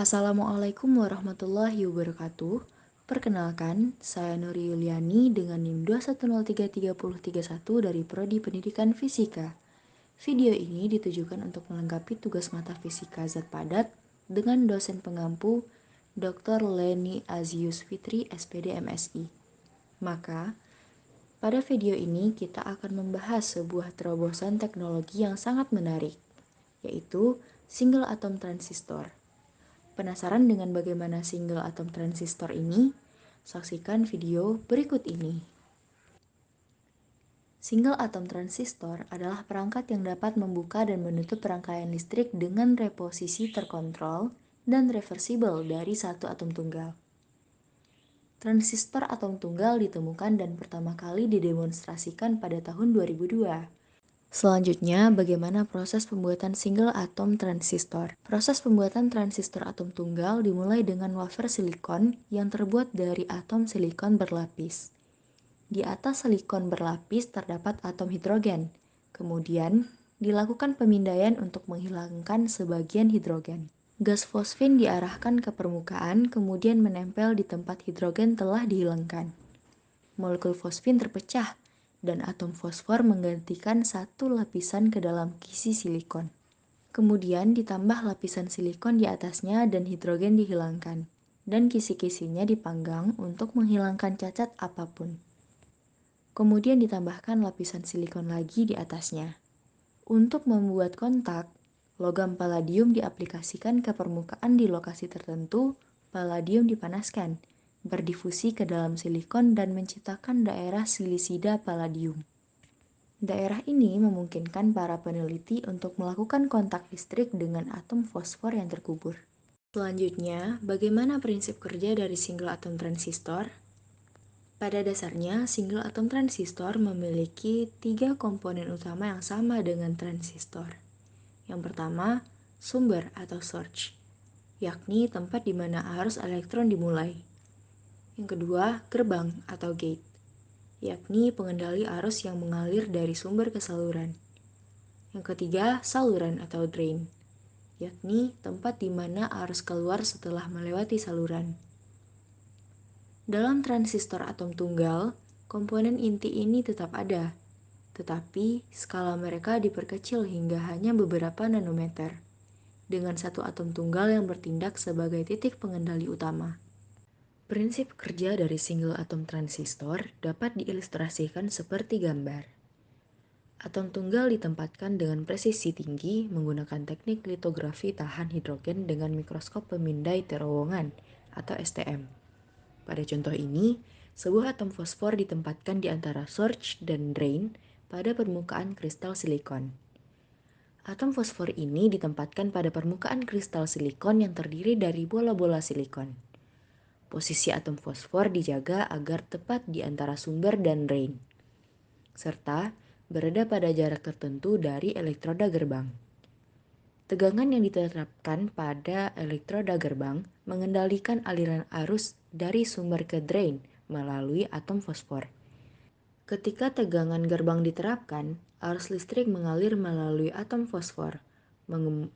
Assalamualaikum warahmatullahi wabarakatuh. Perkenalkan, saya Nuri Yuliani dengan NIM 2103331 dari Prodi Pendidikan Fisika. Video ini ditujukan untuk melengkapi tugas mata fisika zat padat dengan dosen pengampu Dr. Leni Azius Fitri, SPD MSI. Maka, pada video ini kita akan membahas sebuah terobosan teknologi yang sangat menarik, yaitu single atom transistor. Penasaran dengan bagaimana single atom transistor ini? Saksikan video berikut ini. Single atom transistor adalah perangkat yang dapat membuka dan menutup rangkaian listrik dengan reposisi terkontrol dan reversibel dari satu atom tunggal. Transistor atom tunggal ditemukan dan pertama kali didemonstrasikan pada tahun 2002. Selanjutnya, bagaimana proses pembuatan single atom transistor? Proses pembuatan transistor atom tunggal dimulai dengan wafer silikon yang terbuat dari atom silikon berlapis. Di atas silikon berlapis terdapat atom hidrogen. Kemudian, dilakukan pemindaian untuk menghilangkan sebagian hidrogen. Gas fosfin diarahkan ke permukaan, kemudian menempel di tempat hidrogen telah dihilangkan. Molekul fosfin terpecah, dan atom fosfor menggantikan satu lapisan ke dalam kisi silikon. Kemudian ditambah lapisan silikon di atasnya dan hidrogen dihilangkan, dan kisi-kisinya dipanggang untuk menghilangkan cacat apapun. Kemudian ditambahkan lapisan silikon lagi di atasnya. Untuk membuat kontak, logam palladium diaplikasikan ke permukaan di lokasi tertentu, palladium dipanaskan, berdifusi ke dalam silikon dan menciptakan daerah silisida palladium. Daerah ini memungkinkan para peneliti untuk melakukan kontak listrik dengan atom fosfor yang terkubur. Selanjutnya, bagaimana prinsip kerja dari single atom transistor? Pada dasarnya, single atom transistor memiliki 3 komponen utama yang sama dengan transistor. Yang pertama, sumber atau source, yakni tempat di mana arus elektron dimulai. Yang kedua, gerbang atau gate, yakni pengendali arus yang mengalir dari sumber ke saluran. Yang ketiga, saluran atau drain, yakni tempat di mana arus keluar setelah melewati saluran. Dalam transistor atom tunggal, komponen inti ini tetap ada, tetapi skala mereka diperkecil hingga hanya beberapa nanometer, dengan satu atom tunggal yang bertindak sebagai titik pengendali utama. Prinsip kerja dari single atom transistor dapat diilustrasikan seperti gambar. Atom tunggal ditempatkan dengan presisi tinggi menggunakan teknik litografi tahan hidrogen dengan mikroskop pemindai terowongan atau STM. Pada contoh ini, sebuah atom fosfor ditempatkan di antara source dan drain pada permukaan kristal silikon. Atom fosfor ini ditempatkan pada permukaan kristal silikon yang terdiri dari bola-bola silikon. Posisi atom fosfor dijaga agar tepat di antara sumber dan drain, serta berada pada jarak tertentu dari elektroda gerbang. Tegangan yang diterapkan pada elektroda gerbang mengendalikan aliran arus dari sumber ke drain melalui atom fosfor. Ketika tegangan gerbang diterapkan, arus listrik mengalir melalui atom fosfor,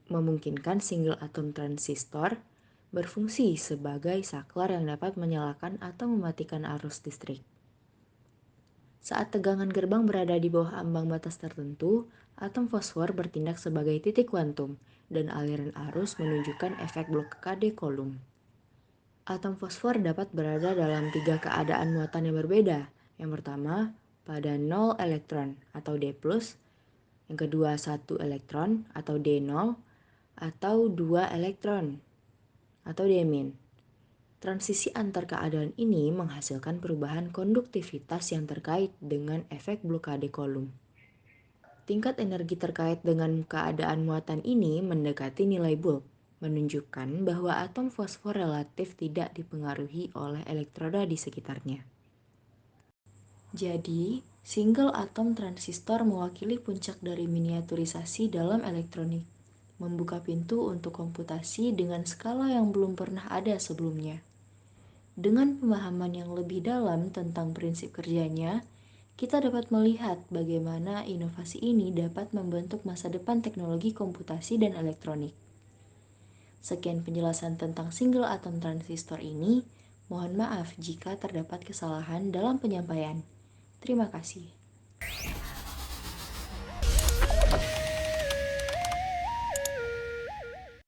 memungkinkan single atom transistor berfungsi sebagai saklar yang dapat menyalakan atau mematikan arus listrik. Saat tegangan gerbang berada di bawah ambang batas tertentu, atom fosfor bertindak sebagai titik kuantum dan aliran arus menunjukkan efek blokade Coulomb. Atom fosfor dapat berada dalam 3 keadaan muatan yang berbeda. Yang pertama, pada 0 elektron atau D+, yang kedua 1 elektron atau D0, atau 2 elektron atau D-. Transisi antar keadaan ini menghasilkan perubahan konduktivitas yang terkait dengan efek blokade Coulomb. Tingkat energi terkait dengan keadaan muatan ini mendekati nilai Bulk, menunjukkan bahwa atom fosfor relatif tidak dipengaruhi oleh elektroda di sekitarnya. Jadi, single atom transistor mewakili puncak dari miniaturisasi dalam elektronik, membuka pintu untuk komputasi dengan skala yang belum pernah ada sebelumnya. Dengan pemahaman yang lebih dalam tentang prinsip kerjanya, kita dapat melihat bagaimana inovasi ini dapat membentuk masa depan teknologi komputasi dan elektronik. Sekian penjelasan tentang single atom transistor ini. Mohon maaf jika terdapat kesalahan dalam penyampaian. Terima kasih.